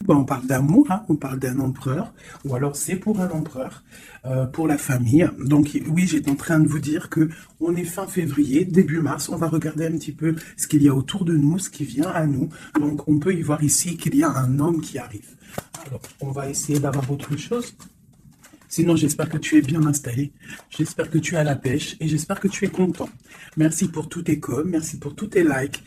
bah, on parle d'amour, hein, on parle d'un empereur, ou alors c'est pour un empereur, pour la famille. Donc oui, j'étais en train de vous dire que on est fin février, début mars, on va regarder un petit peu ce qu'il y a autour de nous, ce qui vient à nous. Donc on peut y voir ici qu'il y a un homme qui arrive. Alors, on va essayer d'avoir autre chose. Sinon, j'espère que tu es bien installé, j'espère que tu es à la pêche et j'espère que tu es content. Merci pour tous tes coms, merci pour tous tes likes.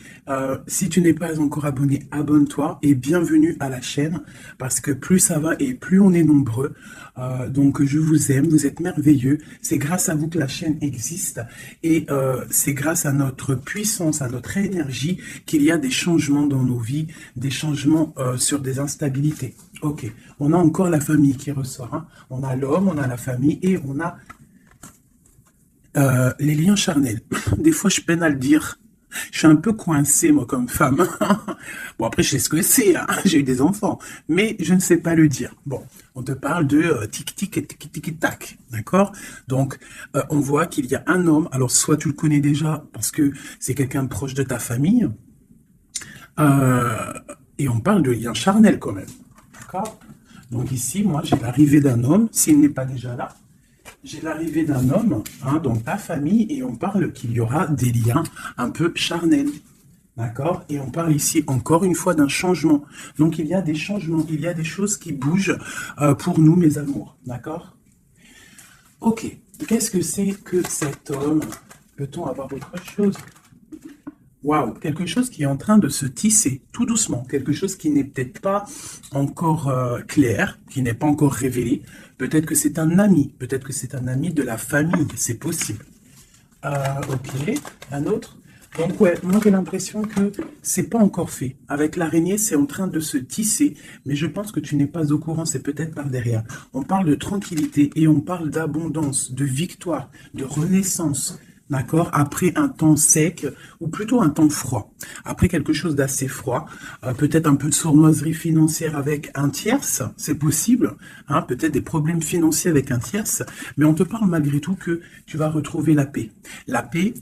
Si tu n'es pas encore abonné, abonne-toi et bienvenue à la chaîne parce que plus ça va et plus on est nombreux. Donc, je vous aime, vous êtes merveilleux. C'est grâce à vous que la chaîne existe et c'est grâce à notre puissance, à notre énergie qu'il y a des changements dans nos vies, des changements sur des instabilités. Ok, on a encore la famille qui ressort. Hein. On a l'homme, on a la famille et on a les liens charnels. Des fois, je peine à le dire. Je suis un peu coincée, moi, comme femme. Bon, après, je sais ce que c'est. Hein. J'ai eu des enfants. Mais je ne sais pas le dire. Bon, on te parle de tic-tic et tic-tic-tac. D'accord? Donc, on voit qu'il y a un homme. Alors, soit tu le connais déjà parce que c'est quelqu'un proche de ta famille. Et on parle de liens charnels quand même. D'accord? Donc ici, moi, j'ai l'arrivée d'un homme, s'il n'est pas déjà là. J'ai l'arrivée d'un homme, hein, dans ta famille, et on parle qu'il y aura des liens un peu charnels. D'accord? Et on parle ici, encore une fois, d'un changement. Donc il y a des changements, il y a des choses qui bougent pour nous, mes amours. D'accord? Ok. Qu'est-ce que c'est que cet homme? Peut-on avoir autre chose? Waouh, quelque chose qui est en train de se tisser tout doucement, quelque chose qui n'est peut-être pas encore clair, qui n'est pas encore révélé. Peut-être que c'est un ami, peut-être que c'est un ami de la famille, c'est possible. Ok, un autre. Donc ouais, moi j'ai l'impression que c'est pas encore fait. Avec l'araignée, c'est en train de se tisser, mais je pense que tu n'es pas au courant, c'est peut-être par derrière. On parle de tranquillité et on parle d'abondance, de victoire, de renaissance. D'accord? Après un temps sec, ou plutôt un temps froid. Après quelque chose d'assez froid, peut-être un peu de sournoiserie financière avec un tierce, c'est possible, hein, peut-être des problèmes financiers avec un tierce, mais on te parle malgré tout que tu vas retrouver la paix. La paix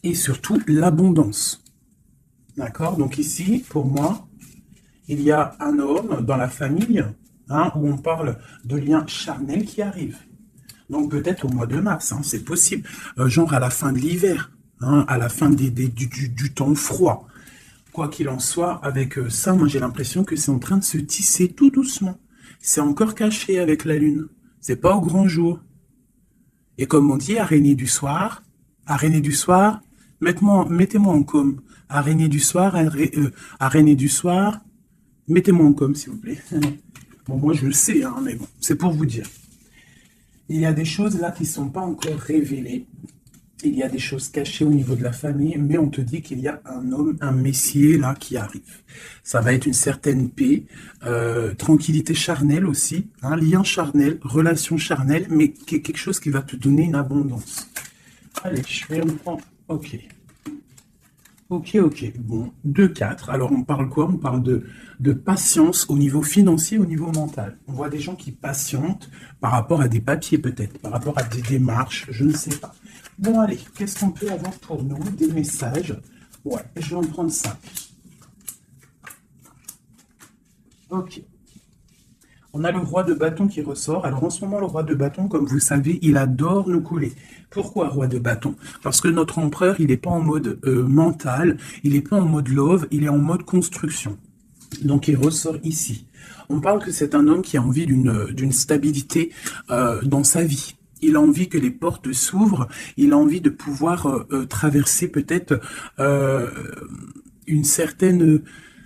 et surtout l'abondance. D'accord? Donc ici, pour moi, il y a un homme dans la famille, hein, où on parle de liens charnels qui arrivent. Donc peut-être au mois de mars, hein, c'est possible. Genre à la fin de l'hiver, hein, à la fin du temps froid. Quoi qu'il en soit, avec ça, moi j'ai l'impression que c'est en train de se tisser tout doucement. C'est encore caché avec la lune. C'est pas au grand jour. Et comme on dit, araignée du soir, mettez-moi en com. Araignée du soir, araignée du soir, mettez-moi en com, s'il vous plaît. Bon, moi je le sais, hein, mais bon, c'est pour vous dire. Il y a des choses là qui ne sont pas encore révélées. Il y a des choses cachées au niveau de la famille, mais on te dit qu'il y a un homme, un messier là qui arrive. Ça va être une certaine paix, tranquillité charnelle aussi, un lien charnel, relation charnelle, mais quelque chose qui va te donner une abondance. Allez, je vais reprendre. Ok. Ok. Bon, 2-4. Alors, on parle quoi? On parle de patience au niveau financier, au niveau mental. On voit des gens qui patientent par rapport à des papiers peut-être, par rapport à des démarches, je ne sais pas. Bon, allez, qu'est-ce qu'on peut avoir pour nous? Des messages. Ouais, je vais en prendre 5. Ok. On a le roi de bâton qui ressort. Alors en ce moment, le roi de bâton, comme vous savez, il adore nous couler. Pourquoi roi de bâton? Parce que notre empereur, il n'est pas en mode mental, il n'est pas en mode love, il est en mode construction. Donc il ressort ici. On parle que c'est un homme qui a envie d'une stabilité dans sa vie. Il a envie que les portes s'ouvrent, il a envie de pouvoir traverser peut-être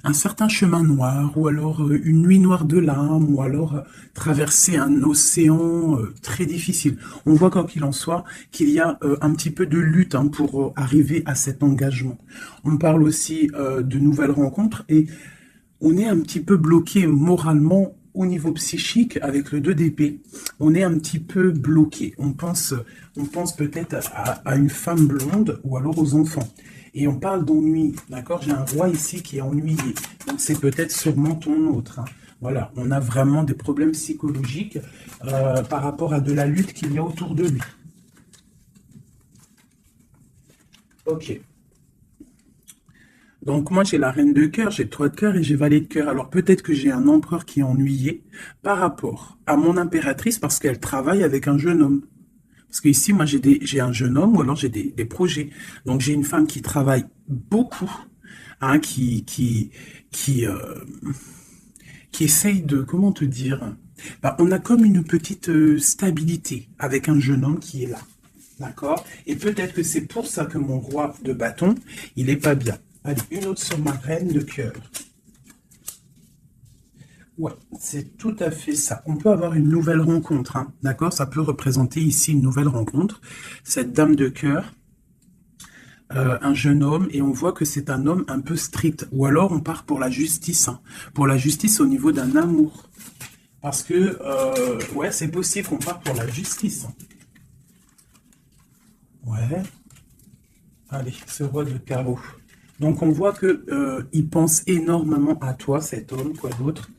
un certain chemin noir, ou alors une nuit noire de larmes, ou alors traverser un océan très difficile. On voit quoi qu'il en soit qu'il y a un petit peu de lutte, hein, pour arriver à cet engagement. On parle aussi de nouvelles rencontres et on est un petit peu bloqué moralement au niveau psychique avec le 2 d'épée. On est un petit peu bloqué. On pense peut-être à une femme blonde ou alors aux enfants. Et on parle d'ennui, d'accord? J'ai un roi ici qui est ennuyé. Donc c'est peut-être sûrement ton autre. Hein. Voilà, on a vraiment des problèmes psychologiques par rapport à de la lutte qu'il y a autour de lui. Ok. Donc moi j'ai la reine de cœur, j'ai le 3 de cœur et j'ai valet de cœur. Alors peut-être que j'ai un empereur qui est ennuyé par rapport à mon impératrice parce qu'elle travaille avec un jeune homme. Parce que ici moi j'ai un jeune homme ou alors j'ai des projets. Donc j'ai une femme qui travaille beaucoup, hein, qui essaye de, comment te dire, bah, on a comme une petite stabilité avec un jeune homme qui est là. D'accord? Et peut-être que c'est pour ça que mon roi de bâton, il est pas bien. Allez, une autre sur ma reine de cœur. Ouais, c'est tout à fait ça. On peut avoir une nouvelle rencontre, hein, d'accord? Ça peut représenter ici une nouvelle rencontre. Cette dame de cœur, un jeune homme, et on voit que c'est un homme un peu strict. Ou alors on part pour la justice, hein, pour la justice au niveau d'un amour. Parce que, ouais, c'est possible qu'on parte pour la justice. Ouais, allez, ce roi de carreau. Donc on voit que il pense énormément à toi, cet homme, quoi d'autre.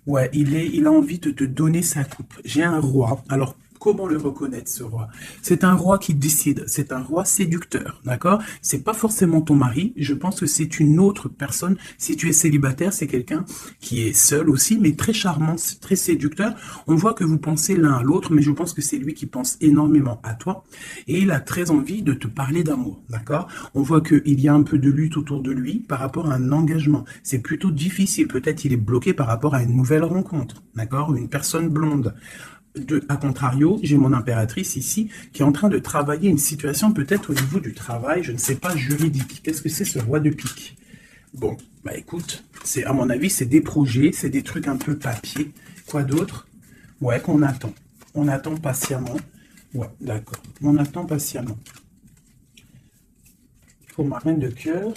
Ouais, il a envie de te donner sa coupe. J'ai un roi. Alors, comment le reconnaître, ce roi? C'est un roi qui décide. C'est un roi séducteur, d'accord? C'est pas forcément ton mari. Je pense que c'est une autre personne. Si tu es célibataire, c'est quelqu'un qui est seul aussi, mais très charmant, très séducteur. On voit que vous pensez l'un à l'autre, mais je pense que c'est lui qui pense énormément à toi. Et il a très envie de te parler d'amour, d'accord? On voit qu'il y a un peu de lutte autour de lui par rapport à un engagement. C'est plutôt difficile. Peut-être il est bloqué par rapport à une nouvelle rencontre, d'accord? Une personne blonde. À contrario, j'ai mon impératrice ici qui est en train de travailler une situation peut-être au niveau du travail, je ne sais pas, juridique. Qu'est-ce que c'est ce roi de pique? Bon, bah écoute, c'est à mon avis, c'est des projets, c'est des trucs un peu papier. Quoi d'autre? Ouais, qu'on attend. On attend patiemment. Ouais, d'accord. On attend patiemment. Pour ma reine de cœur,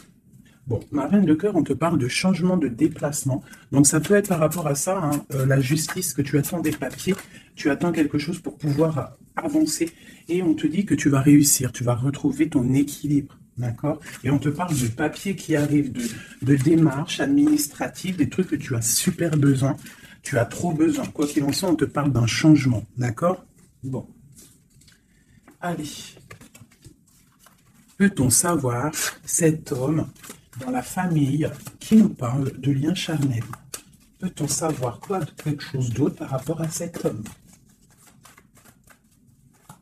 bon, ma reine de cœur, on te parle de changement de déplacement. Donc ça peut être par rapport à ça, hein, la justice, que tu attends des papiers, tu attends quelque chose pour pouvoir avancer. Et on te dit que tu vas réussir, tu vas retrouver ton équilibre. D'accord? Et on te parle de papiers qui arrivent, de démarches administratives, des trucs que tu as super besoin. Tu as trop besoin. Quoi qu'il en soit, on te parle d'un changement. D'accord? Bon. Allez. Peut-on savoir cet homme dans la famille qui nous parle de lien charnel? Peut-on savoir quelque chose d'autre par rapport à cet homme?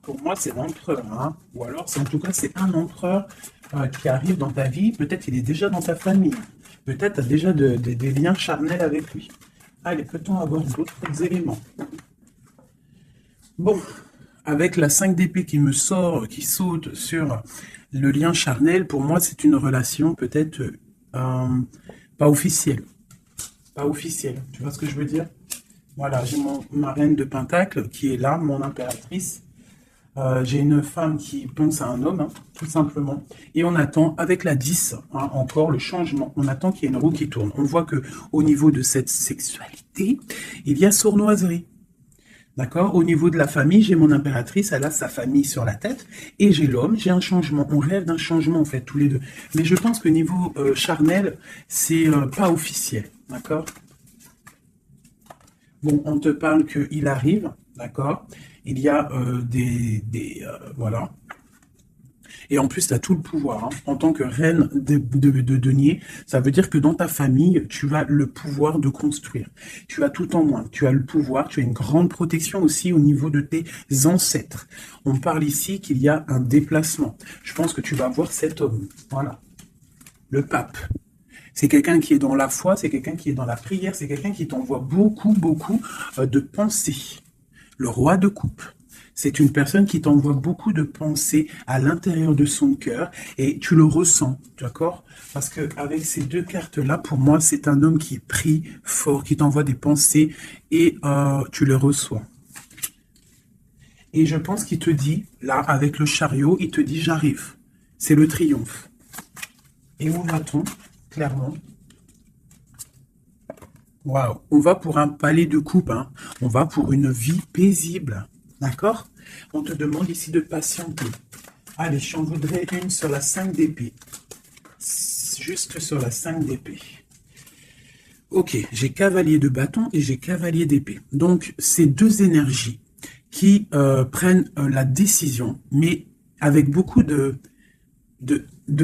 Pour moi, c'est l'empereur, hein? Ou alors, en tout cas, c'est un empereur qui arrive dans ta vie. Peut-être il est déjà dans ta famille. Peut-être tu as déjà des liens charnels avec lui. Allez, peut-on avoir d'autres éléments? Bon, avec la 5 d'épée qui me sort, qui saute sur le lien charnel, pour moi, c'est une relation peut-être pas officielle. Pas officielle, tu vois ce que je veux dire? Voilà, j'ai ma reine de pentacle qui est là, mon impératrice. J'ai une femme qui pense à un homme, hein, tout simplement. Et on attend, avec la 10, hein, encore le changement, on attend qu'il y ait une roue qui tourne. On voit que au niveau de cette sexualité, il y a sournoiserie. D'accord? Au niveau de la famille, j'ai mon impératrice, elle a sa famille sur la tête, et j'ai l'homme, j'ai un changement. On rêve d'un changement, en fait, tous les deux. Mais je pense que niveau charnel, c'est pas officiel. D'accord? Bon, on te parle qu'il arrive, d'accord? Il y a voilà. Et en plus, tu as tout le pouvoir. Hein. En tant que reine de denier, ça veut dire que dans ta famille, tu as le pouvoir de construire. Tu as tout en moins. Tu as le pouvoir, tu as une grande protection aussi au niveau de tes ancêtres. On parle ici qu'il y a un déplacement. Je pense que tu vas voir cet homme. Voilà. Le pape. C'est quelqu'un qui est dans la foi, c'est quelqu'un qui est dans la prière, c'est quelqu'un qui t'envoie beaucoup, beaucoup de pensées. Le roi de coupe. C'est une personne qui t'envoie beaucoup de pensées à l'intérieur de son cœur et tu le ressens, d'accord? Parce que avec ces deux cartes-là, pour moi, c'est un homme qui prie fort, qui t'envoie des pensées et tu les reçois. Et je pense qu'il te dit, là, avec le chariot, il te dit, j'arrive. C'est le triomphe. Et où va-t-on, clairement? Waouh, on va pour un palais de coupe, hein. On va pour une vie paisible. D'accord? On te demande ici de patienter. Allez, j'en voudrais une sur la 5 d'épée. Juste sur la 5 d'épée. Ok, j'ai cavalier de bâton et j'ai cavalier d'épée. Donc, c'est deux énergies qui prennent la décision, mais avec beaucoup de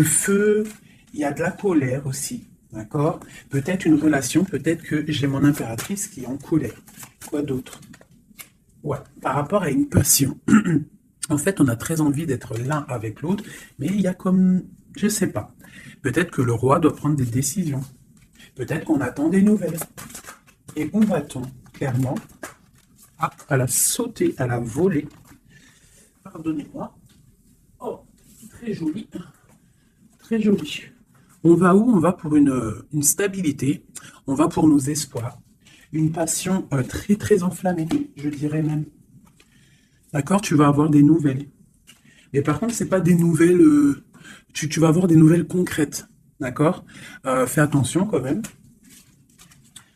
feu Il y a de la colère aussi, d'accord? Peut-être une relation, peut-être que j'ai mon impératrice qui est en colère. Quoi d'autre? Ouais, par rapport à une passion. En fait, on a très envie d'être l'un avec l'autre, mais il y a comme, je sais pas. Peut-être que le roi doit prendre des décisions. Peut-être qu'on attend des nouvelles. Et où va-t-on, clairement? Ah, elle a sauté, elle a volé. Pardonnez-moi. Oh, très joli. Très joli. On va où? On va pour une stabilité. On va pour nos espoirs. Une passion très, très enflammée, je dirais même. D'accord? Tu vas avoir des nouvelles. Mais par contre, c'est pas des nouvelles. Tu vas avoir des nouvelles concrètes. D'accord? Fais attention quand même.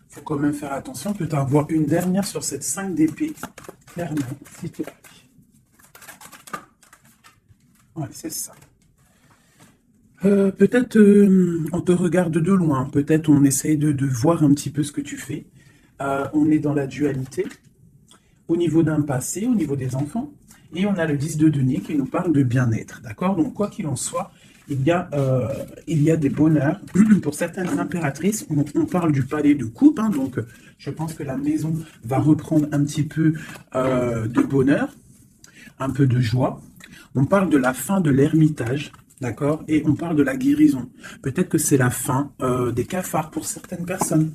Faut quand même faire attention. Peut-être avoir une dernière sur cette 5 d'épée. Clairement, s'il te plaît. Ouais, c'est ça. Peut-être on te regarde de loin. Peut-être on essaye de voir un petit peu ce que tu fais. On est dans la dualité. Au niveau d'un passé, au niveau des enfants. Et on a le 10 de denier qui nous parle de bien-être. D'accord? Donc, quoi qu'il en soit, il y a des bonheurs. Pour certaines impératrices, on parle du palais de coupe. Hein, donc, je pense que la maison va reprendre un petit peu de bonheur, un peu de joie. On parle de la fin de l'ermitage. D'accord? Et on parle de la guérison. Peut-être que c'est la fin des cafards pour certaines personnes.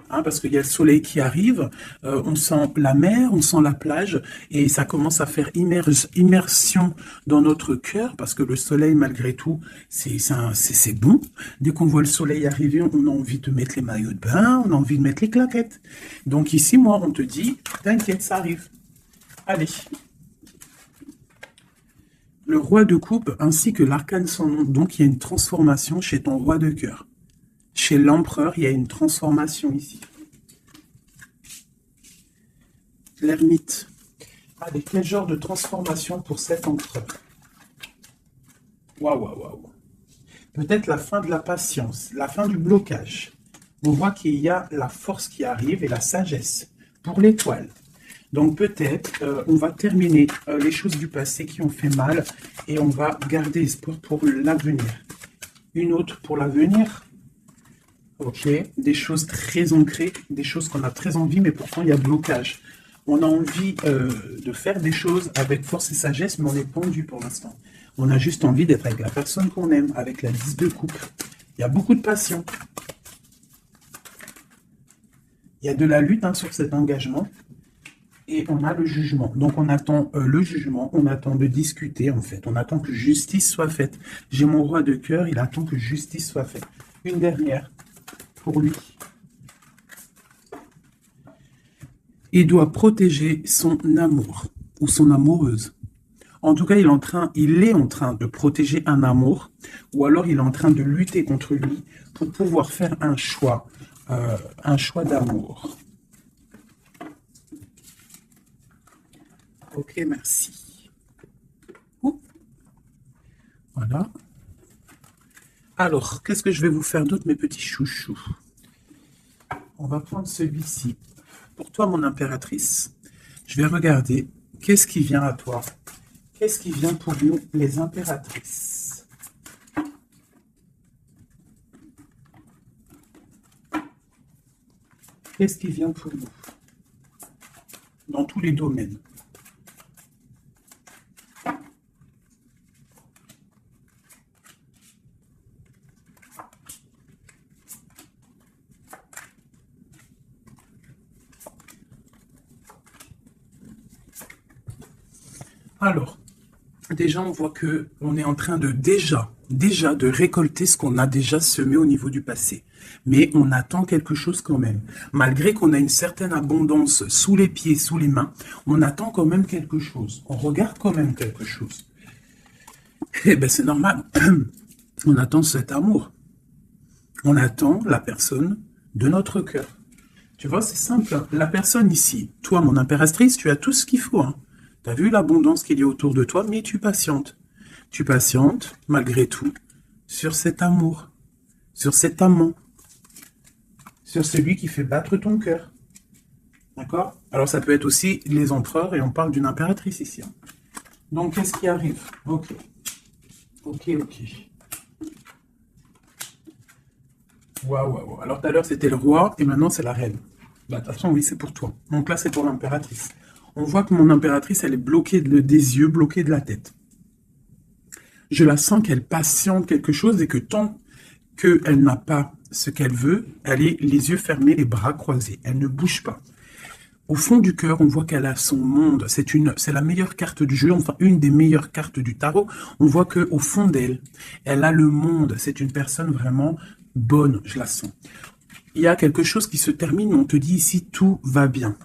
Hein, parce qu'il y a le soleil qui arrive, on sent la mer, on sent la plage, et ça commence à faire immersion dans notre cœur, parce que le soleil, malgré tout, c'est bon. Dès qu'on voit le soleil arriver, on a envie de mettre les maillots de bain, on a envie de mettre les claquettes. Donc ici, moi, on te dit, t'inquiète, ça arrive. Allez. Le roi de coupe ainsi que l'arcane sans nom. Donc, il y a une transformation chez ton roi de cœur. Chez l'empereur, il y a une transformation ici. L'ermite. Allez, quel genre de transformation pour cet empereur? Waouh, waouh, waouh. Peut-être la fin de la patience, la fin du blocage. On voit qu'il y a la force qui arrive et la sagesse pour l'étoile. Donc peut-être on va terminer les choses du passé qui ont fait mal et on va garder espoir pour l'avenir. Une autre pour l'avenir. Ok, des choses très ancrées, des choses qu'on a très envie, mais pourtant il y a blocage. On a envie de faire des choses avec force et sagesse, mais on est pendu pour l'instant. On a juste envie d'être avec la personne qu'on aime, avec la 10 de coupe. Il y a beaucoup de passion. Il y a de la lutte sur cet engagement. Et on a le jugement. Donc on attend le jugement, on attend de discuter en fait. On attend que justice soit faite. J'ai mon roi de cœur, il attend que justice soit faite. Une dernière pour lui. Il doit protéger son amour ou son amoureuse. En tout cas, il est en train de protéger un amour ou alors il est en train de lutter contre lui pour pouvoir faire un choix d'amour. Ok, merci. Ouh. Voilà. Alors, qu'est-ce que je vais vous faire d'autre, mes petits chouchous? On va prendre celui-ci. Pour toi, mon impératrice, je vais regarder qu'est-ce qui vient à toi. Qu'est-ce qui vient pour nous, les impératrices? Qu'est-ce qui vient pour nous? Dans tous les domaines. Alors, déjà, on voit que on est en train de déjà de récolter ce qu'on a déjà semé au niveau du passé. Mais on attend quelque chose quand même. Malgré qu'on a une certaine abondance sous les pieds, sous les mains, on attend quand même quelque chose. On regarde quand même quelque chose. Eh bien, c'est normal. On attend cet amour. On attend la personne de notre cœur. Tu vois, c'est simple. La personne ici, toi, mon impératrice, tu as tout ce qu'il faut. Hein. Tu as vu l'abondance qu'il y a autour de toi, mais tu patientes. Tu patientes, malgré tout, sur cet amour, sur cet amant, sur celui qui fait battre ton cœur. D'accord? Alors, ça peut être aussi les empereurs, et on parle d'une impératrice ici. Hein. Donc, qu'est-ce qui arrive? Ok. Ok, ok. Waouh, waouh, waouh. Alors tout à l'heure, c'était le roi et maintenant, c'est la reine. Bah, de toute façon, oui, c'est pour toi. Donc là, c'est pour l'impératrice. On voit que mon impératrice, elle est bloquée des yeux, bloquée de la tête. Je la sens qu'elle patiente quelque chose et que tant qu'elle n'a pas ce qu'elle veut, elle est les yeux fermés, les bras croisés. Elle ne bouge pas. Au fond du cœur, on voit qu'elle a son monde. C'est la meilleure carte du jeu, enfin une des meilleures cartes du tarot. On voit que au fond d'elle, elle a le monde. C'est une personne vraiment bonne, je la sens. Il y a quelque chose qui se termine, on te dit ici tout va bien.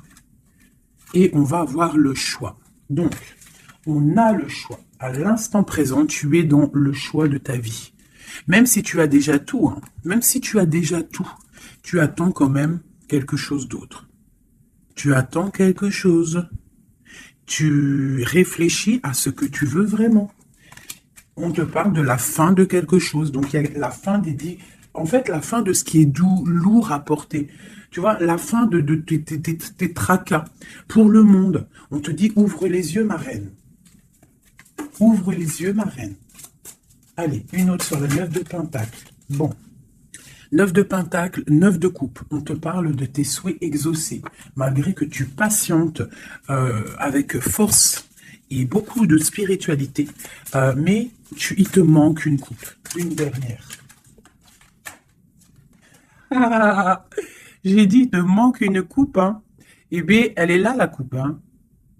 Et on va avoir le choix. Donc, on a le choix. À l'instant présent, tu es dans le choix de ta vie. Même si tu as déjà tout, hein, même si tu as déjà tout, tu attends quand même quelque chose d'autre. Tu attends quelque chose. Tu réfléchis à ce que tu veux vraiment. On te parle de la fin de quelque chose. Donc, il y a la fin en fait, la fin de ce qui est doux, lourd à porter. Tu vois, la fin de tes tracas pour le monde. On te dit, ouvre les yeux, ma reine. Ouvre les yeux, ma reine. Allez, une autre sur le 9 de Pentacle. Bon. 9 de Pentacle, 9 de coupe. On te parle de tes souhaits exaucés. Malgré que tu patientes avec force et beaucoup de spiritualité. Mais il te manque une coupe. Une dernière. J'ai dit, il te manque une coupe. Hein. Eh bien, elle est là, la coupe. Hein.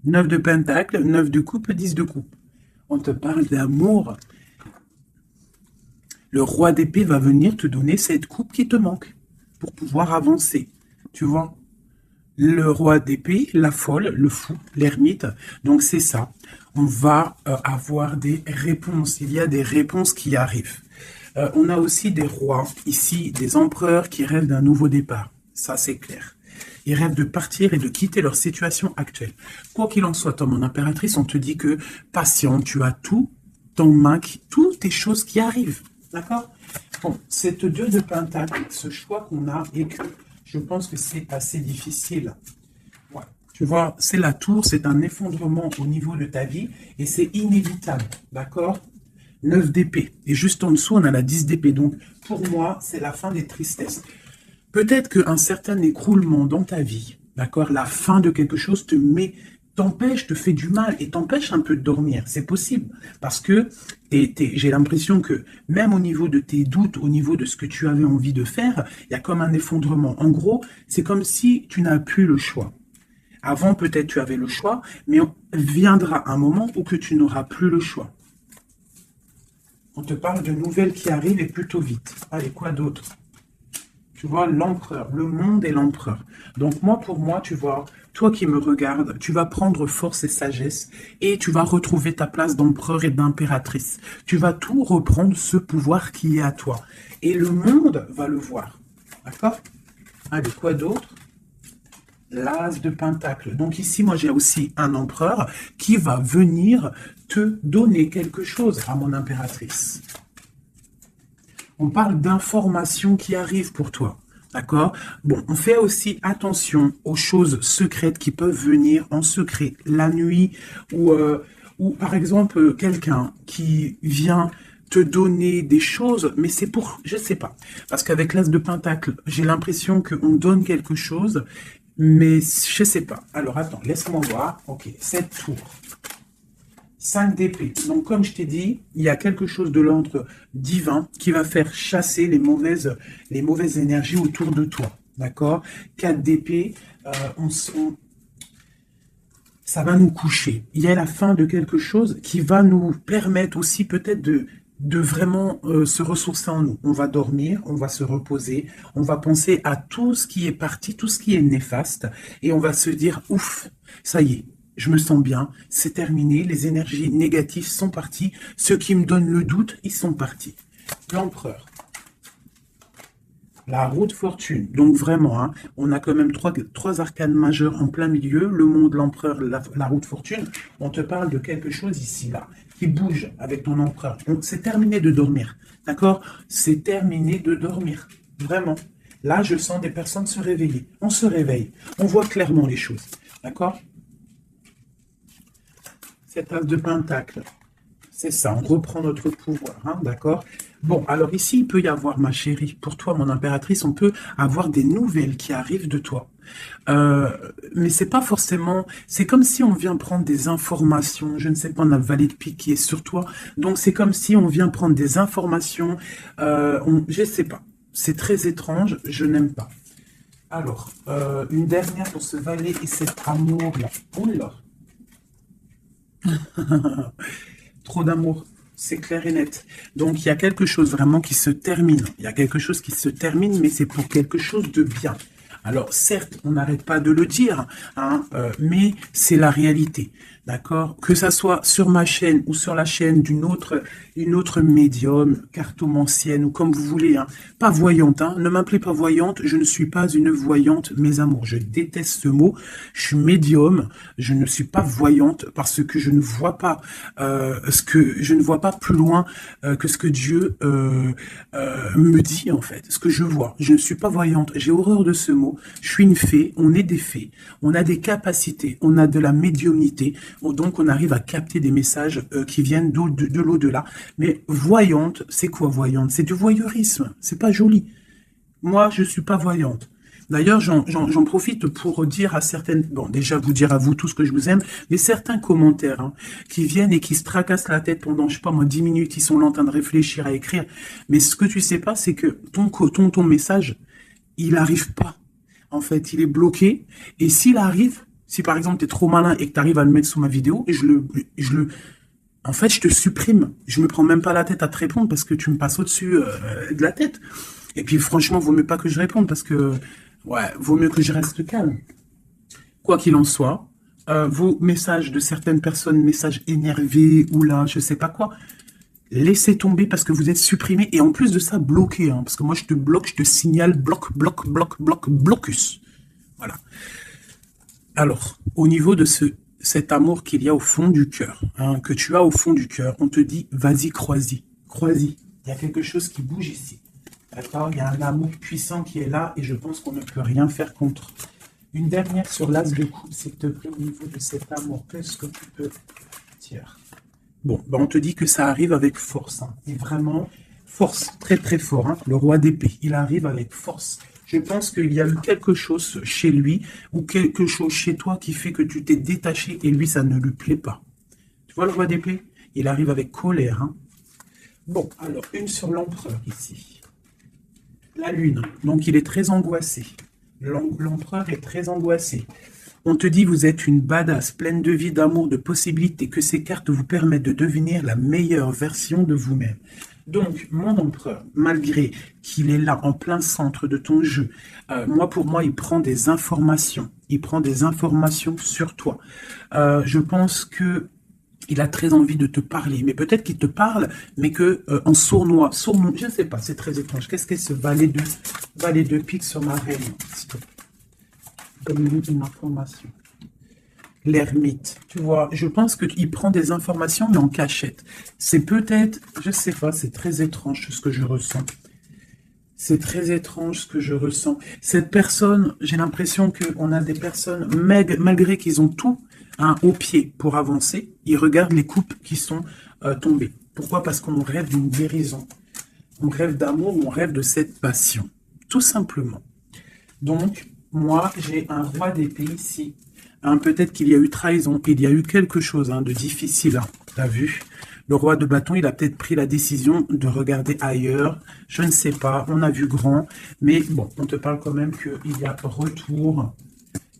9 de Pentacle, 9 de coupe, 10 de coupe. On te parle d'amour. Le roi d'épée va venir te donner cette coupe qui te manque pour pouvoir avancer. Tu vois, le roi d'épée, la folle, le fou, l'ermite. Donc c'est ça. On va avoir des réponses. Il y a des réponses qui arrivent. On a aussi des rois, ici, des empereurs qui rêvent d'un nouveau départ. Ça, c'est clair. Ils rêvent de partir et de quitter leur situation actuelle. Quoi qu'il en soit, toi, mon impératrice, on te dit que patient, tu as tout en main, toutes tes choses qui arrivent. D'accord? Bon, cette 2 de Pentacle, ce choix qu'on a et que je pense que c'est assez difficile. Ouais. Tu vois, c'est la tour, c'est un effondrement au niveau de ta vie et c'est inévitable. D'accord? 9 d'épée. Et juste en dessous, on a la 10 d'épée. Donc, pour moi, c'est la fin des tristesses. Peut-être qu'un certain écroulement dans ta vie, d'accord, la fin de quelque chose t'empêche, te fait du mal et t'empêche un peu de dormir. C'est possible. Parce que j'ai l'impression que même au niveau de tes doutes, au niveau de ce que tu avais envie de faire, il y a comme un effondrement. En gros, c'est comme si tu n'as plus le choix. Avant, peut-être tu avais le choix, mais viendra un moment où que tu n'auras plus le choix. On te parle de nouvelles qui arrivent et plutôt vite. Allez, quoi d'autre? Tu vois, l'empereur, le monde et l'empereur. Donc moi, pour moi, tu vois, toi qui me regardes, tu vas prendre force et sagesse et tu vas retrouver ta place d'empereur et d'impératrice. Tu vas tout reprendre ce pouvoir qui est à toi. Et le monde va le voir. D'accord? Allez, quoi d'autre? L'as de Pentacle. Donc ici, moi, j'ai aussi un empereur qui va venir te donner quelque chose à mon impératrice. On parle d'informations qui arrivent pour toi. D'accord? Bon, on fait aussi attention aux choses secrètes qui peuvent venir en secret la nuit ou par exemple, quelqu'un qui vient te donner des choses, mais c'est pour, je sais pas. Parce qu'avec l'as de Pentacle, j'ai l'impression qu'on donne quelque chose, mais je sais pas. Alors attends, laisse-moi voir. Ok, cette tour. 5 d'épée. Donc, comme je t'ai dit, il y a quelque chose de l'ordre divin qui va faire chasser les mauvaises énergies autour de toi. D'accord? 4 d'épée, ça va nous coucher. Il y a la fin de quelque chose qui va nous permettre aussi peut-être de vraiment se ressourcer en nous. On va dormir, on va se reposer, on va penser à tout ce qui est parti, tout ce qui est néfaste, et on va se dire, ouf, ça y est. Je me sens bien, c'est terminé, les énergies négatives sont parties, ceux qui me donnent le doute, ils sont partis. L'empereur. La roue de fortune. Donc vraiment, hein, on a quand même trois arcanes majeures en plein milieu, le monde, l'empereur, la roue de fortune. On te parle de quelque chose ici, là, qui bouge avec ton empereur. Donc c'est terminé de dormir, d'accord? C'est terminé de dormir, vraiment. Là, je sens des personnes se réveiller. On se réveille, on voit clairement les choses, d'accord? Cet as de Pentacle, c'est ça, on reprend notre pouvoir, hein, d'accord? Bon, alors ici, il peut y avoir, ma chérie, pour toi, mon impératrice, on peut avoir des nouvelles qui arrivent de toi. Euh, mais c'est pas forcément, c'est comme si on vient prendre des informations, je ne sais pas, on a le valet de pique qui est sur toi, donc c'est comme si on vient prendre des informations, je sais pas, c'est très étrange, je n'aime pas. Alors, une dernière pour ce valet et cet amour-là. Oula, trop d'amour, c'est clair et net. Donc il y a quelque chose vraiment qui se termine. Il y a quelque chose qui se termine, mais c'est pour quelque chose de bien. Alors certes, on n'arrête pas de le dire, hein, mais c'est la réalité. D'accord? Que ça soit sur ma chaîne ou sur la chaîne une autre médium, cartomancienne ou comme vous voulez, hein. Pas voyante, hein. Ne m'appelez pas voyante, je ne suis pas une voyante, mes amours. Je déteste ce mot. Je suis médium, je ne suis pas voyante parce que je ne vois pas je ne vois pas plus loin que ce que Dieu me dit en fait, ce que je vois. Je ne suis pas voyante. J'ai horreur de ce mot. Je suis une fée. On est des fées. On a des capacités. On a de la médiumnité. Donc, on arrive à capter des messages qui viennent de l'au-delà. Mais voyante, c'est quoi voyante? C'est du voyeurisme. C'est pas joli. Moi, je suis pas voyante. D'ailleurs, j'en profite pour dire à certaines, bon, déjà vous dire à vous tous que je vous aime, mais certains commentaires hein, qui viennent et qui se tracassent la tête pendant, je sais pas moi, 10 minutes, ils sont là en train de réfléchir à écrire. Mais ce que tu sais pas, c'est que ton message, il arrive pas. En fait, il est bloqué. Et s'il arrive, si par exemple tu es trop malin et que tu arrives à le mettre sous ma vidéo, et en fait, je te supprime. Je me prends même pas la tête à te répondre parce que tu me passes au-dessus de la tête. Et puis franchement, vaut mieux pas que je réponde parce que, ouais, vaut mieux que je reste calme. Quoi qu'il en soit, vos messages de certaines personnes, messages énervés ou là, je sais pas quoi, laissez tomber parce que vous êtes supprimé et en plus de ça, bloqué. Hein, parce que moi, je te bloque, je te signale blocus. Voilà. Alors, au niveau de cet amour qu'il y a au fond du cœur, hein, que tu as au fond du cœur, on te dit, vas-y, crois-y. Crois-y. Il y a quelque chose qui bouge ici. D'accord? Il y a un amour puissant qui est là et je pense qu'on ne peut rien faire contre. Une dernière sur l'as de coupe, s'il te plaît, au niveau de cet amour. Qu'est-ce que tu peux dire? Bon, ben on te dit que ça arrive avec force. Hein, et vraiment, force, très très fort. Hein, le roi d'épée, il arrive avec force. Je pense qu'il y a eu quelque chose chez lui ou quelque chose chez toi qui fait que tu t'es détaché et lui, ça ne lui plaît pas. Tu vois le roi d'épée? Il arrive avec colère. Hein. Bon, alors, une sur l'empereur ici. La lune, donc il est très angoissé. L'empereur est très angoissé. On te dit vous êtes une badass, pleine de vie, d'amour, de possibilités, que ces cartes vous permettent de devenir la meilleure version de vous-même. Donc, mon empereur, malgré qu'il est là en plein centre de ton jeu, pour moi, il prend des informations. Il prend des informations sur toi. Je pense que il a très envie de te parler, mais peut-être qu'il te parle, mais que en sournois, je ne sais pas, c'est très étrange. Qu'est-ce qu'est ce valet de pique sur ma reine? Comme une information. L'ermite, tu vois, je pense qu'il prend des informations, mais en cachette. C'est peut-être, je ne sais pas, c'est très étrange ce que je ressens. C'est très étrange ce que je ressens. Cette personne, j'ai l'impression qu'on a des personnes, malgré qu'ils ont tout hein, au pied pour avancer, ils regardent les coupes qui sont tombées. Pourquoi? Parce qu'on rêve d'une guérison. On rêve d'amour, on rêve de cette passion. Tout simplement. Donc, moi, j'ai un roi d'épée ici. Hein, peut-être qu'il y a eu trahison, il y a eu quelque chose hein, de difficile. Hein, t'as vu? Le roi de bâton, il a peut-être pris la décision de regarder ailleurs. Je ne sais pas, on a vu grand. Mais bon, on te parle quand même qu'il y a retour.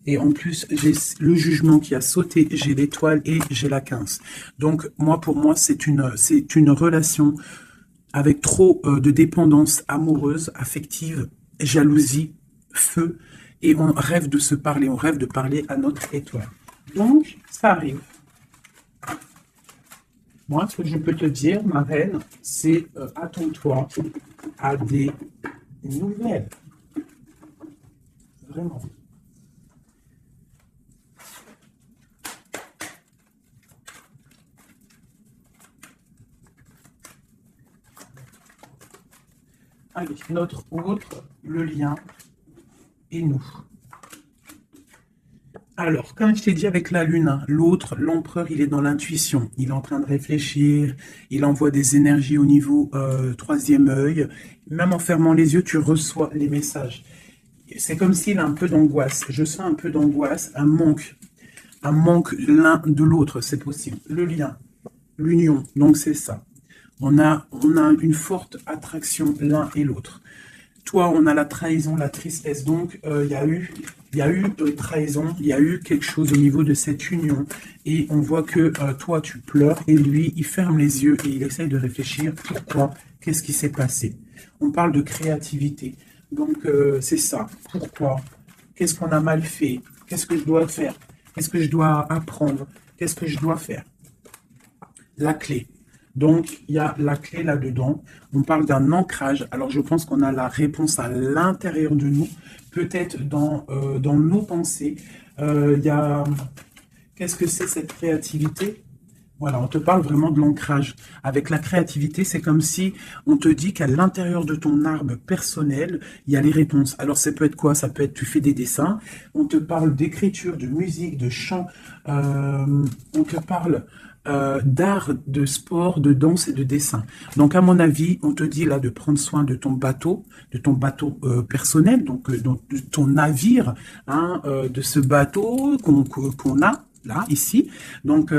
Et en plus, j'ai le jugement qui a sauté, j'ai l'étoile et j'ai la 15. Donc, pour moi, c'est une relation avec trop de dépendance amoureuse, affective, jalousie, feu. Et on rêve de se parler, on rêve de parler à notre étoile. Donc, ça arrive. Moi, ce que je peux te dire, ma reine, c'est attends-toi à des nouvelles. Vraiment. Allez, notre autre, le lien et nous. Alors, comme je t'ai dit avec la lune, hein, l'autre, l'empereur, il est dans l'intuition. Il est en train de réfléchir, il envoie des énergies au niveau troisième œil. Même en fermant les yeux, tu reçois les messages. C'est comme s'il a un peu d'angoisse. Je sens un peu d'angoisse, un manque l'un de l'autre, c'est possible. Le lien, l'union, donc c'est ça. On a une forte attraction l'un et l'autre. Toi, on a la trahison, la tristesse. Donc, il y a eu trahison, il y a eu quelque chose au niveau de cette union. Et on voit que toi, tu pleures et lui, il ferme les yeux et il essaye de réfléchir. Pourquoi? Qu'est-ce qui s'est passé? On parle de créativité. Donc, c'est ça. Pourquoi? Qu'est-ce qu'on a mal fait? Qu'est-ce que je dois faire? Qu'est-ce que je dois apprendre? Qu'est-ce que je dois faire? La clé. Donc, il y a la clé là-dedans. On parle d'un ancrage. Alors, je pense qu'on a la réponse à l'intérieur de nous, peut-être dans nos pensées. Il y a... Qu'est-ce que c'est cette créativité? Voilà, on te parle vraiment de l'ancrage. Avec la créativité, c'est comme si on te dit qu'à l'intérieur de ton arbre personnel, il y a les réponses. Alors, ça peut être quoi? Ça peut être, tu fais des dessins, on te parle d'écriture, de musique, de chant, on te parle d'art, de sport, de danse et de dessin. Donc, à mon avis, on te dit là de prendre soin de ton bateau personnel, donc de ton navire, hein, de ce bateau qu'on a là, ici. Donc,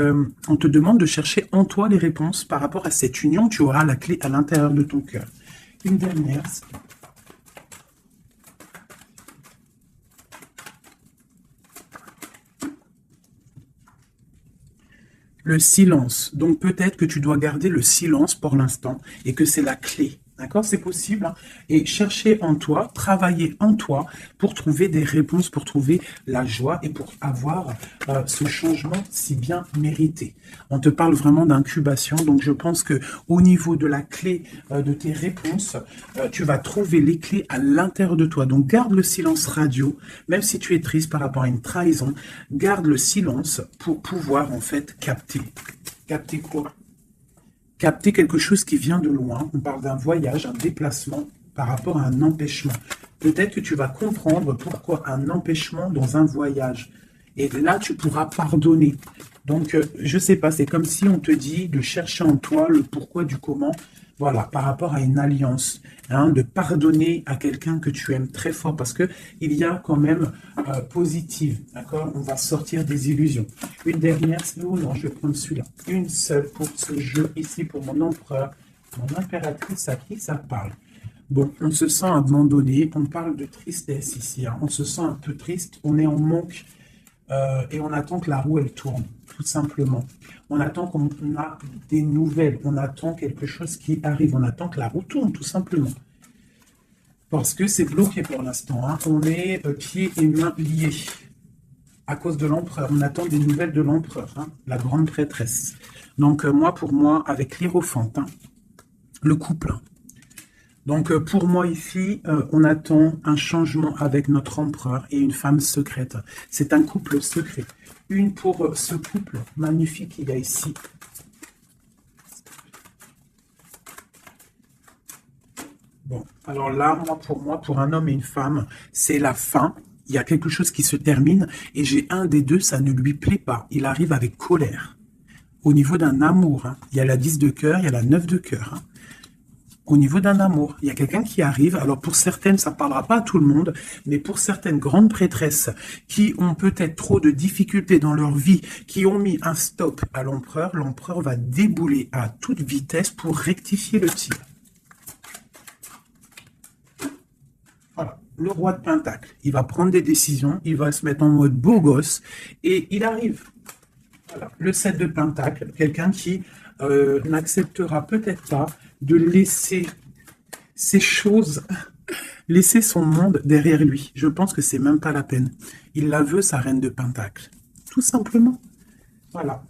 on te demande de chercher en toi les réponses par rapport à cette union. Tu auras la clé à l'intérieur de ton cœur. Une dernière. Le silence. Donc, peut-être que tu dois garder le silence pour l'instant et que c'est la clé. D'accord? C'est possible, hein. Et chercher en toi, travailler en toi pour trouver des réponses, pour trouver la joie et pour avoir ce changement si bien mérité. On te parle vraiment d'incubation, donc je pense que au niveau de la clé de tes réponses, tu vas trouver les clés à l'intérieur de toi. Donc garde le silence radio, même si tu es triste par rapport à une trahison, garde le silence pour pouvoir en fait capter. Capter quoi? Capter quelque chose qui vient de loin. On parle d'un voyage, un déplacement par rapport à un empêchement. Peut-être que tu vas comprendre pourquoi un empêchement dans un voyage. Et là, tu pourras pardonner. Donc, je sais pas, c'est comme si on te dit de chercher en toi le pourquoi du comment. Voilà, par rapport à une alliance, hein, de pardonner à quelqu'un que tu aimes très fort, parce que il y a quand même positive, d'accord? On va sortir des illusions. Une dernière, sinon, non, je vais prendre celui-là. Une seule pour ce jeu ici, pour mon empereur, mon impératrice, à qui ça parle? Bon, on se sent abandonné, on parle de tristesse ici, hein. On se sent un peu triste, on est en manque et on attend que la roue, elle tourne, tout simplement. On attend qu'on a des nouvelles, on attend quelque chose qui arrive, on attend que la roue tourne, tout simplement. Parce que c'est bloqué pour l'instant, hein. On est pieds et mains liés à cause de l'empereur. On attend des nouvelles de l'empereur, hein, la grande prêtresse. Donc, pour moi, avec l'Hiérophante, hein, le couple. Donc, pour moi, ici, on attend un changement avec notre empereur et une femme secrète. C'est un couple secret. Une pour ce couple magnifique qu'il y a ici. Bon, alors là, pour moi, pour un homme et une femme, c'est la fin. Il y a quelque chose qui se termine et j'ai un des deux, ça ne lui plaît pas. Il arrive avec colère. Au niveau d'un amour, hein, il y a la 10 de cœur, il y a la 9 de cœur. Hein. Au niveau d'un amour, il y a quelqu'un qui arrive, alors pour certaines, ça ne parlera pas à tout le monde, mais pour certaines grandes prêtresses qui ont peut-être trop de difficultés dans leur vie, qui ont mis un stop à l'empereur, l'empereur va débouler à toute vitesse pour rectifier le tir. Voilà, le roi de Pentacle, il va prendre des décisions, il va se mettre en mode beau gosse, et il arrive. Voilà, le 7 de Pentacle, quelqu'un qui n'acceptera peut-être pas de laisser ces choses, laisser son monde derrière lui. Je pense que c'est même pas la peine. Il la veut, sa reine de Pentacle. Tout simplement. Voilà.